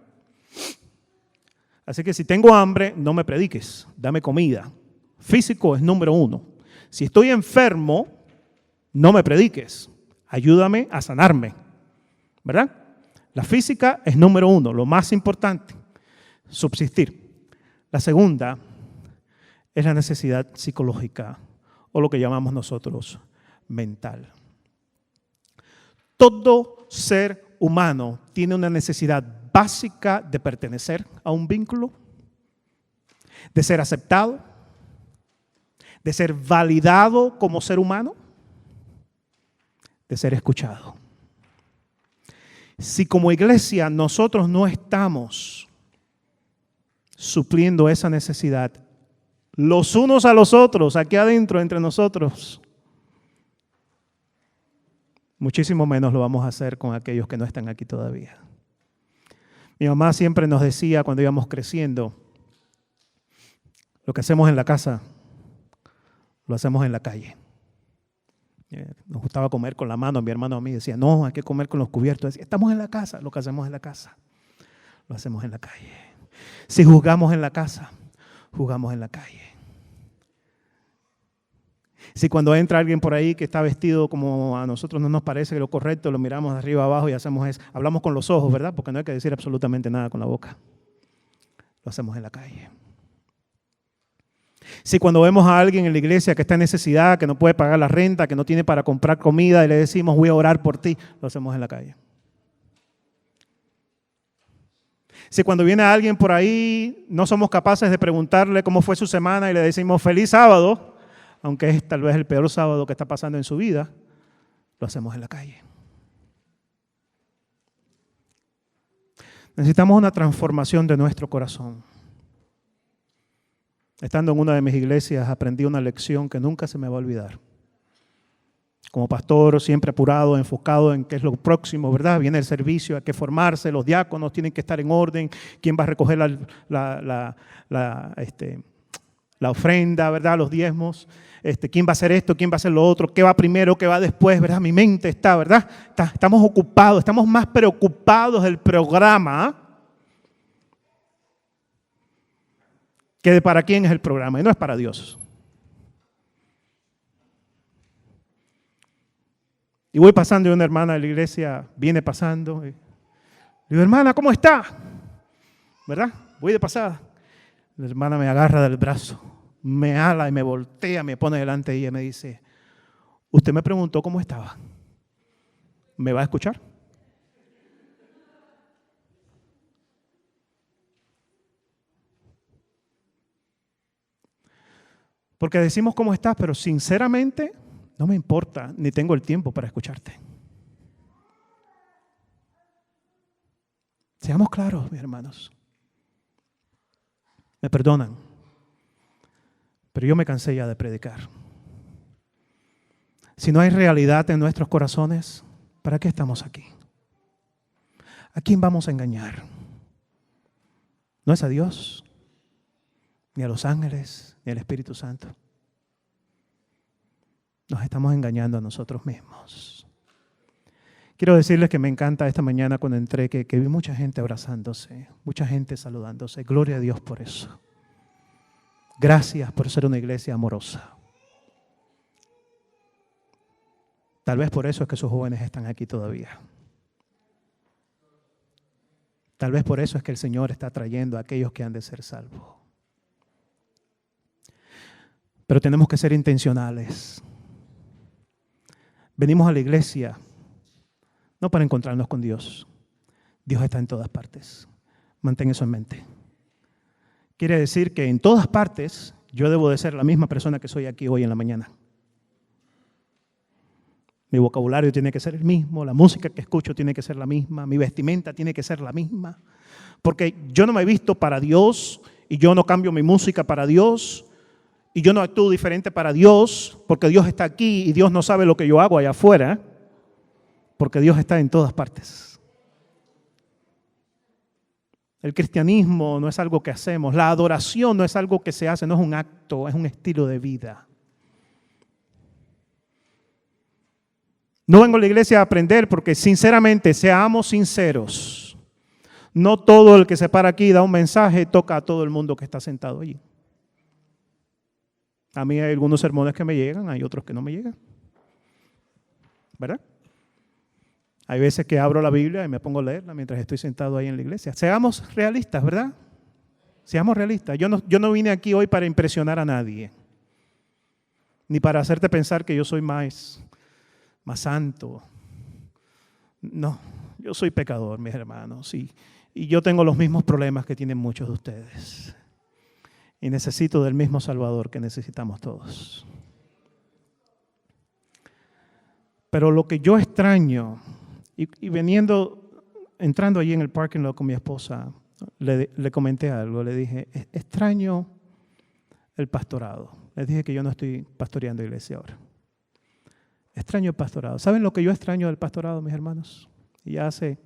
Así que si tengo hambre, no me prediques, dame comida. Físico es número 1. Si estoy enfermo, no me prediques, ayúdame a sanarme, ¿verdad? La física es número 1, lo más importante, subsistir. La segunda es la necesidad psicológica, o lo que llamamos nosotros mental. Todo ser humano tiene una necesidad básica de pertenecer a un vínculo, de ser aceptado, de ser validado como ser humano, de ser escuchado. Si como iglesia nosotros no estamos supliendo esa necesidad los unos a los otros, aquí adentro, entre nosotros, muchísimo menos lo vamos a hacer con aquellos que no están aquí todavía. Mi mamá siempre nos decía cuando íbamos creciendo: lo que hacemos en la casa, lo hacemos en la calle. Nos gustaba comer con la mano, mi hermano a mí decía: no, hay que comer con los cubiertos. Decía: estamos en la casa, lo que hacemos en la casa, lo hacemos en la calle. Si juzgamos en la casa, jugamos en la calle. Si cuando entra alguien por ahí que está vestido como a nosotros no nos parece lo correcto, lo miramos de arriba abajo y hacemos eso, hablamos con los ojos, ¿verdad? Porque no hay que decir absolutamente nada con la boca. lo hacemos en la calle. Si cuando vemos a alguien en la iglesia que está en necesidad, que no puede pagar la renta, que no tiene para comprar comida y le decimos voy a orar por ti, lo hacemos en la calle. Si cuando viene alguien por ahí no somos capaces de preguntarle cómo fue su semana y le decimos feliz sábado, aunque es tal vez el peor sábado que está pasando en su vida, lo hacemos en la calle. Necesitamos una transformación de nuestro corazón. Estando en una de mis iglesias aprendí una lección que nunca se me va a olvidar. Como pastor, siempre apurado, enfocado en qué es lo próximo, ¿verdad? Viene el servicio, hay que formarse, los diáconos tienen que estar en orden, quién va a recoger la ofrenda, ¿verdad? Los diezmos, quién va a hacer esto, quién va a hacer lo otro, qué va primero, qué va después, ¿verdad? Mi mente está, ¿verdad? Estamos ocupados, estamos más preocupados del programa que de para quién es el programa, y no es para Dios. Y voy pasando y una hermana de la iglesia viene pasando. Y digo, hermana, ¿cómo está? ¿Verdad? Voy de pasada. La hermana me agarra del brazo, me ala y me voltea, me pone delante de ella y me dice, usted me preguntó cómo estaba. ¿Me va a escuchar? Porque decimos cómo estás, pero sinceramente no me importa, ni tengo el tiempo para escucharte. Seamos claros, mis hermanos. Me perdonan, pero yo me cansé ya de predicar. Si no hay realidad en nuestros corazones, ¿para qué estamos aquí? ¿A quién vamos a engañar? No es a Dios, ni a los ángeles, ni al Espíritu Santo. Nos estamos engañando a nosotros mismos. Quiero decirles que me encanta esta mañana cuando entré que vi mucha gente abrazándose, mucha gente saludándose. Gloria a Dios por eso. Gracias por ser una iglesia amorosa. Tal vez por eso es que sus jóvenes están aquí todavía. Tal vez por eso es que el Señor está trayendo a aquellos que han de ser salvos. Pero tenemos que ser intencionales. Venimos a la iglesia no para encontrarnos con Dios. Dios está en todas partes. Mantén eso en mente. Quiere decir que en todas partes yo debo de ser la misma persona que soy aquí hoy en la mañana. Mi vocabulario tiene que ser el mismo, la música que escucho tiene que ser la misma, mi vestimenta tiene que ser la misma. Porque yo no me he visto para Dios y yo no cambio mi música para Dios y yo no actúo diferente para Dios porque Dios está aquí y Dios no sabe lo que yo hago allá afuera porque Dios está en todas partes. El cristianismo no es algo que hacemos, la adoración no es algo que se hace, no es un acto, es un estilo de vida. No vengo a la iglesia a aprender porque sinceramente, seamos sinceros, no todo el que se para aquí y da un mensaje toca a todo el mundo que está sentado allí. A mí hay algunos sermones que me llegan, hay otros que no me llegan. ¿Verdad? Hay veces que abro la Biblia y me pongo a leerla mientras estoy sentado ahí en la iglesia. Seamos realistas, ¿verdad? Seamos realistas. Yo no vine aquí hoy para impresionar a nadie, ni para hacerte pensar que yo soy más santo. No, yo soy pecador, mis hermanos, y yo tengo los mismos problemas que tienen muchos de ustedes. Y necesito del mismo Salvador que necesitamos todos. Pero lo que yo extraño, y entrando allí en el parking lot con mi esposa, le comenté algo, le dije, extraño el pastorado. Les dije que yo no estoy pastoreando iglesia ahora. Extraño el pastorado. ¿Saben lo que yo extraño del pastorado, mis hermanos? Y ya hace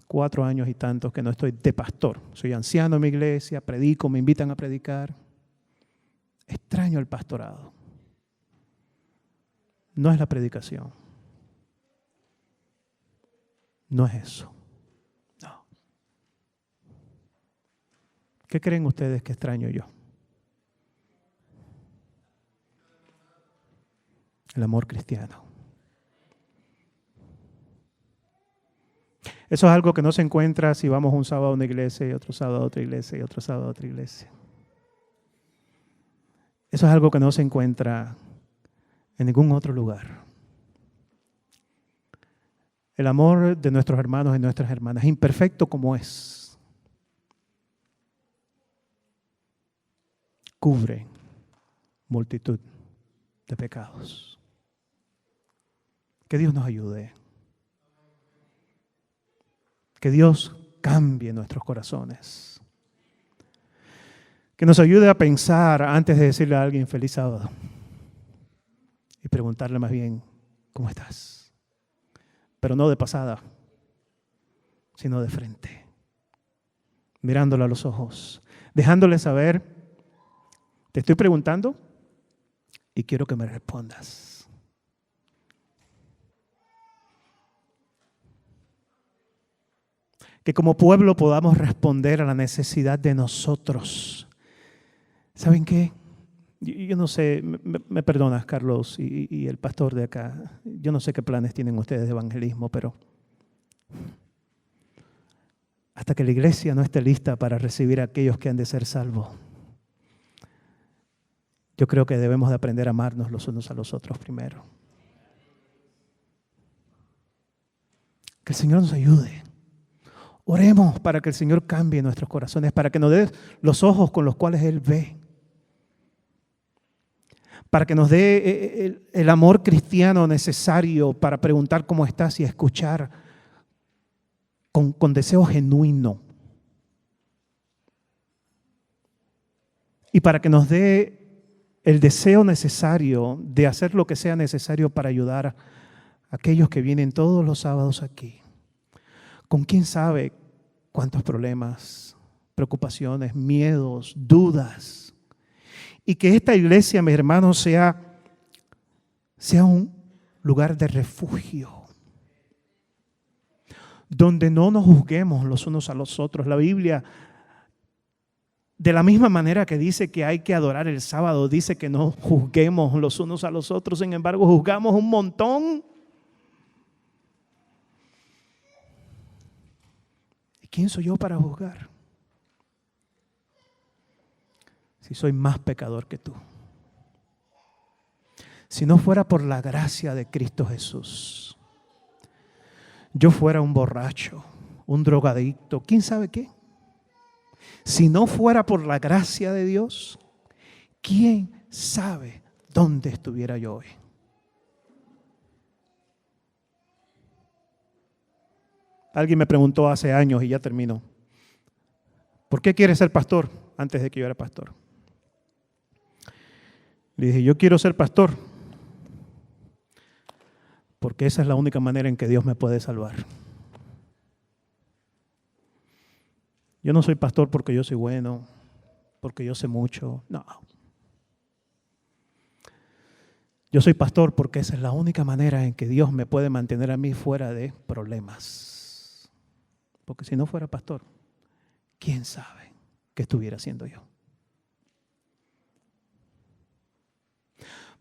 4 años y tantos que no estoy de pastor. Soy anciano en mi iglesia, predico, me invitan a predicar. Extraño el pastorado. No es la predicación. No es eso. No. ¿Qué creen ustedes que extraño yo? El amor cristiano. Eso es algo que no se encuentra si vamos un sábado a una iglesia y otro sábado a otra iglesia y otro sábado a otra iglesia. Eso es algo que no se encuentra en ningún otro lugar. El amor de nuestros hermanos y nuestras hermanas, imperfecto como es, cubre multitud de pecados. Que Dios nos ayude. Que Dios cambie nuestros corazones. Que nos ayude a pensar antes de decirle a alguien feliz sábado. Y preguntarle más bien, ¿cómo estás? Pero no de pasada, sino de frente. Mirándole a los ojos. Dejándole saber, te estoy preguntando y quiero que me respondas. Que como pueblo podamos responder a la necesidad de nosotros. ¿Saben qué? Yo no sé, me perdonas, Carlos, y el pastor de acá. Yo no sé qué planes tienen ustedes de evangelismo, pero hasta que la iglesia no esté lista para recibir a aquellos que han de ser salvos, yo creo que debemos de aprender a amarnos los unos a los otros primero. Que el Señor nos ayude. Oremos para que el Señor cambie nuestros corazones, para que nos dé los ojos con los cuales Él ve. Para que nos dé el amor cristiano necesario para preguntar cómo estás y escuchar con deseo genuino. Y para que nos dé el deseo necesario de hacer lo que sea necesario para ayudar a aquellos que vienen todos los sábados aquí. Con quién sabe cuántos problemas, preocupaciones, miedos, dudas. Y que esta iglesia, mis hermanos, sea un lugar de refugio. Donde no nos juzguemos los unos a los otros. La Biblia, de la misma manera que dice que hay que adorar el sábado, dice que no juzguemos los unos a los otros. Sin embargo, juzgamos un montón. ¿Quién soy yo para juzgar? Si soy más pecador que tú. Si no fuera por la gracia de Cristo Jesús, yo fuera un borracho, un drogadicto, ¿quién sabe qué? Si no fuera por la gracia de Dios, ¿quién sabe dónde estuviera yo hoy? Alguien me preguntó hace años y ya termino. ¿Por qué quieres ser pastor? Antes de que yo era pastor. Le dije, yo quiero ser pastor porque esa es la única manera en que Dios me puede salvar. Yo no soy pastor porque yo soy bueno, porque yo sé mucho. No. Yo soy pastor porque esa es la única manera en que Dios me puede mantener a mí fuera de problemas. Porque si no fuera pastor, ¿quién sabe qué estuviera haciendo yo?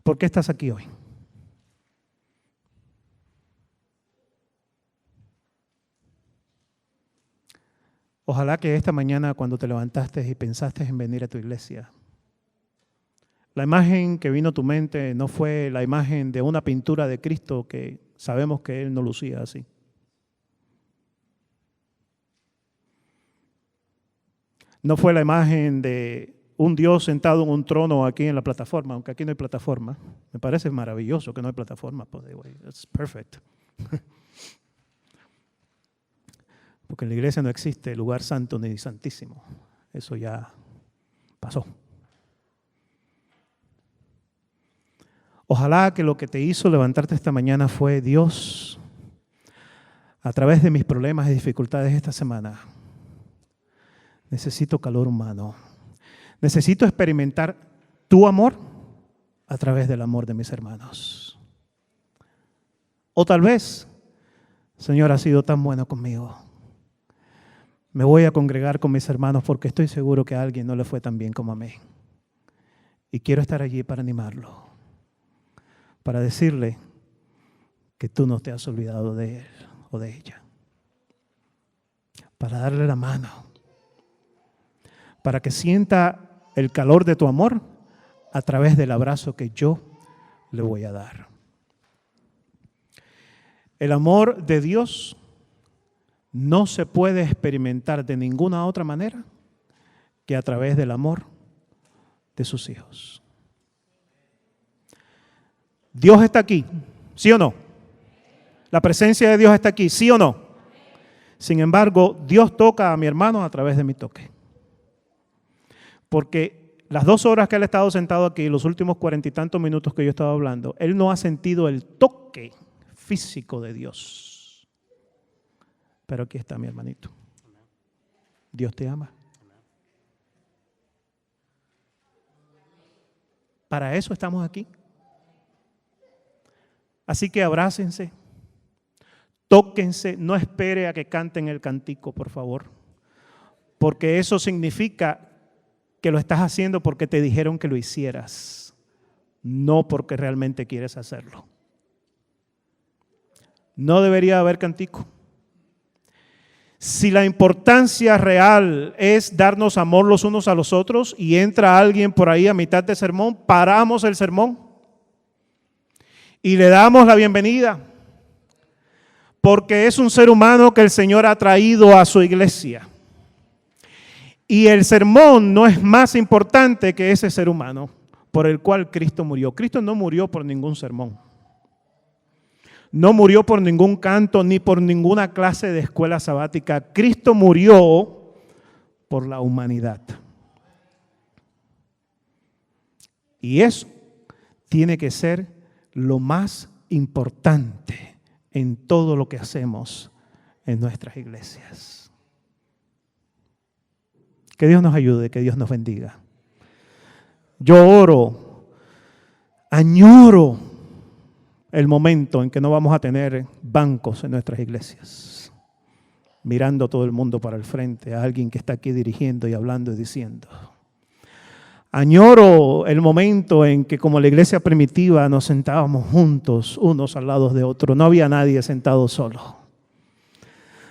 ¿Por qué estás aquí hoy? Ojalá que esta mañana cuando te levantaste y pensaste en venir a tu iglesia, la imagen que vino a tu mente no fue la imagen de una pintura de Cristo que sabemos que Él no lucía así. No fue la imagen de un Dios sentado en un trono aquí en la plataforma, aunque aquí no hay plataforma. Me parece maravilloso que no hay plataforma. It's perfect. Porque en la iglesia no existe lugar santo ni santísimo. Eso ya pasó. Ojalá que lo que te hizo levantarte esta mañana fue Dios, a través de mis problemas y dificultades esta semana. Necesito calor humano. Necesito experimentar tu amor a través del amor de mis hermanos. O tal vez, Señor, has sido tan bueno conmigo. Me voy a congregar con mis hermanos porque estoy seguro que a alguien no le fue tan bien como a mí. Y quiero estar allí para animarlo, para decirle que tú no te has olvidado de él o de ella. para darle la mano, para que sienta el calor de tu amor a través del abrazo que yo le voy a dar. El amor de Dios no se puede experimentar de ninguna otra manera que a través del amor de sus hijos. Dios está aquí, ¿sí o no? La presencia de Dios está aquí, ¿sí o no? Sin embargo, Dios toca a mi hermano a través de mi toque. Porque las 2 horas que él ha estado sentado aquí, los últimos 40 y tantos minutos que yo estaba hablando, él no ha sentido el toque físico de Dios. Pero aquí está mi hermanito. Dios te ama. Para eso estamos aquí. Así que abrácense, tóquense, no espere a que canten el cantico, por favor. Porque eso significa que lo estás haciendo porque te dijeron que lo hicieras, no porque realmente quieres hacerlo. No debería haber cantico. Si la importancia real es darnos amor los unos a los otros y entra alguien por ahí a mitad de sermón, paramos el sermón y le damos la bienvenida, porque es un ser humano que el Señor ha traído a su iglesia. Y el sermón no es más importante que ese ser humano por el cual Cristo murió. Cristo no murió por ningún sermón. No murió por ningún canto ni por ninguna clase de escuela sabática. Cristo murió por la humanidad. Y eso tiene que ser lo más importante en todo lo que hacemos en nuestras iglesias. Que Dios nos ayude, que Dios nos bendiga. Yo oro, añoro el momento en que no vamos a tener bancos en nuestras iglesias, mirando todo el mundo para el frente, a alguien que está aquí dirigiendo y hablando y diciendo. Añoro el momento en que como la iglesia primitiva nos sentábamos juntos, unos al lado de otros, no había nadie sentado solo.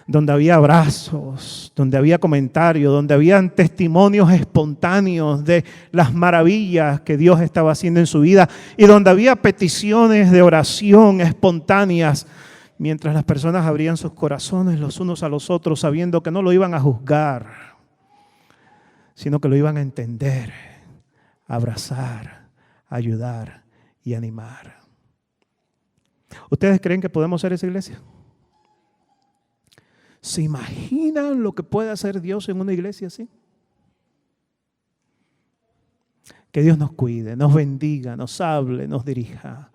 Donde había abrazos, donde había comentarios, donde habían testimonios espontáneos de las maravillas que Dios estaba haciendo en su vida y donde había peticiones de oración espontáneas mientras las personas abrían sus corazones los unos a los otros sabiendo que no lo iban a juzgar, sino que lo iban a entender, abrazar, ayudar y animar. ¿Ustedes creen que podemos ser esa iglesia? ¿Se imaginan lo que puede hacer Dios en una iglesia así? Que Dios nos cuide, nos bendiga, nos hable, nos dirija,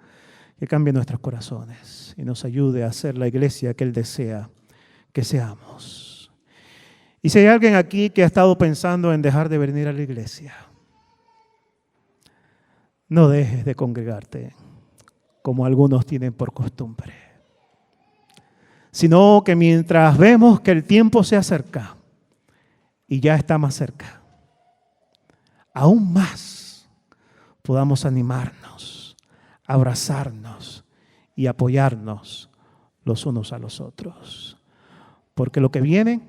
que cambie nuestros corazones y nos ayude a ser la iglesia que Él desea que seamos. Y si hay alguien aquí que ha estado pensando en dejar de venir a la iglesia, no dejes de congregarte como algunos tienen por costumbre, sino que mientras vemos que el tiempo se acerca y ya está más cerca, aún más podamos animarnos, abrazarnos y apoyarnos los unos a los otros. Porque lo que viene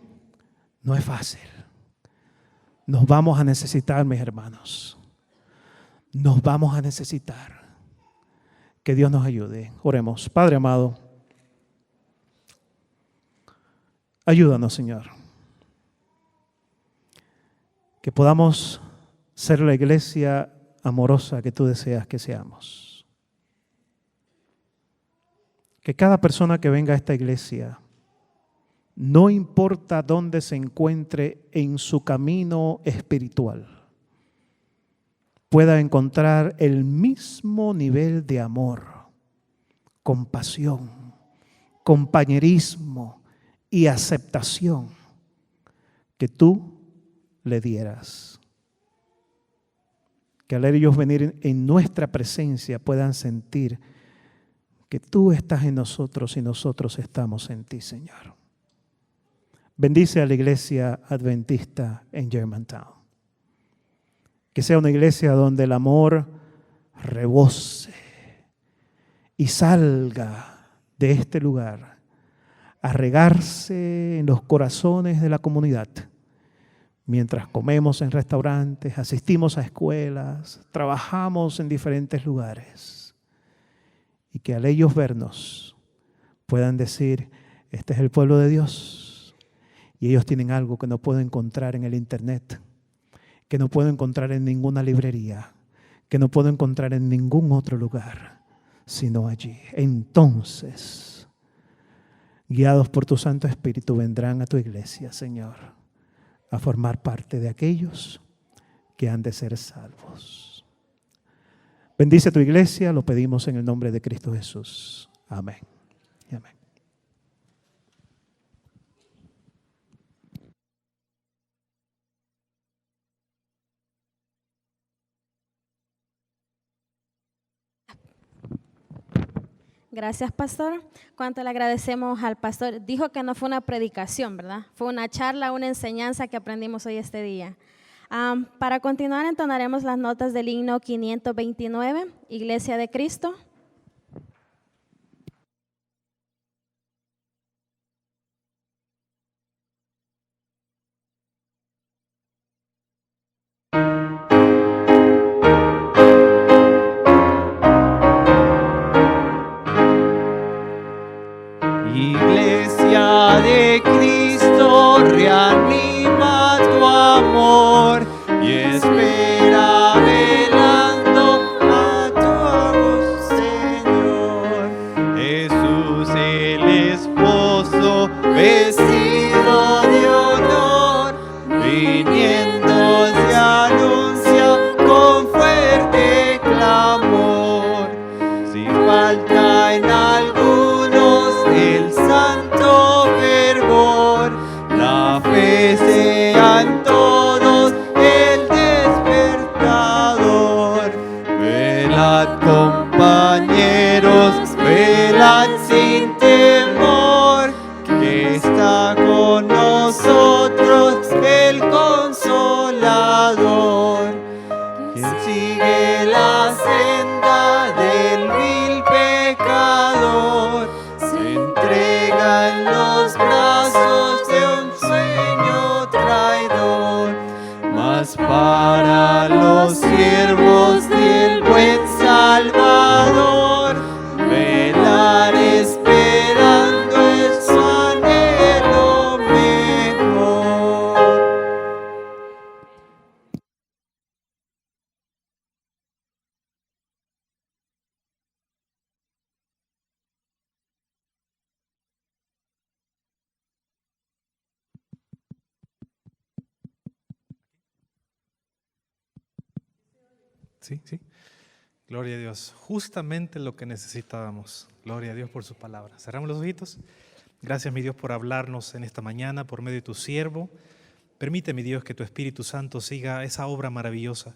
no es fácil. Nos vamos a necesitar, mis hermanos. Nos vamos a necesitar. Que Dios nos ayude. Oremos. Padre amado, ayúdanos, Señor, que podamos ser la iglesia amorosa que tú deseas que seamos. Que cada persona que venga a esta iglesia, no importa dónde se encuentre en su camino espiritual, pueda encontrar el mismo nivel de amor, compasión, compañerismo y aceptación que tú le dieras. Que al ellos venir en nuestra presencia puedan sentir que tú estás en nosotros y nosotros estamos en ti, Señor. Bendice a la iglesia adventista en Germantown. Que sea una iglesia donde el amor rebose y salga de este lugar a regarse en los corazones de la comunidad. Mientras comemos en restaurantes, asistimos a escuelas, trabajamos en diferentes lugares. Y que al ellos vernos puedan decir, este es el pueblo de Dios. Y ellos tienen algo que no puedo encontrar en el internet, que no puedo encontrar en ninguna librería, que no puedo encontrar en ningún otro lugar, sino allí. Entonces, guiados por tu Santo Espíritu, vendrán a tu iglesia, Señor, a formar parte de aquellos que han de ser salvos. Bendice tu iglesia, lo pedimos en el nombre de Cristo Jesús. Amén. Amén. Gracias, pastor. Cuánto le agradecemos al pastor. Dijo que no fue una predicación, ¿verdad? Fue una charla, una enseñanza que aprendimos hoy este día. Para continuar, entonaremos las notas del himno 529, Iglesia de Cristo. Iglesia de Cristo, reanima tu amor y espera velando a tu voz, Señor. Jesús el esposo, vestido de honor, viniendo se anuncia con fuerte clamor. Si falta en algunos el santo fervor, la fe sea en todos el despertador. Velad, compañeros, velad sin temor, que está con nosotros el Consolador. Quien sigue la senda del vil pecador, se entrega en los brazos de un sueño traidor. Mas para los siervos del buen Salvador, velar esperando es su anhelo mejor. Sí, sí. Gloria a Dios. Justamente lo que necesitábamos. Gloria a Dios por su palabra. Cerramos los ojitos. Gracias, mi Dios, por hablarnos en esta mañana por medio de tu siervo. Permite, mi Dios, que tu Espíritu Santo siga esa obra maravillosa.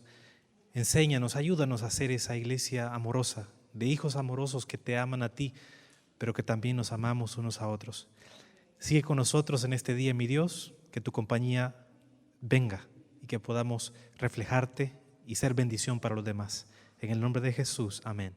Enséñanos, ayúdanos a hacer esa iglesia amorosa, de hijos amorosos que te aman a ti, pero que también nos amamos unos a otros. Sigue con nosotros en este día, mi Dios, que tu compañía venga y que podamos reflejarte y ser bendición para los demás. En el nombre de Jesús, amén.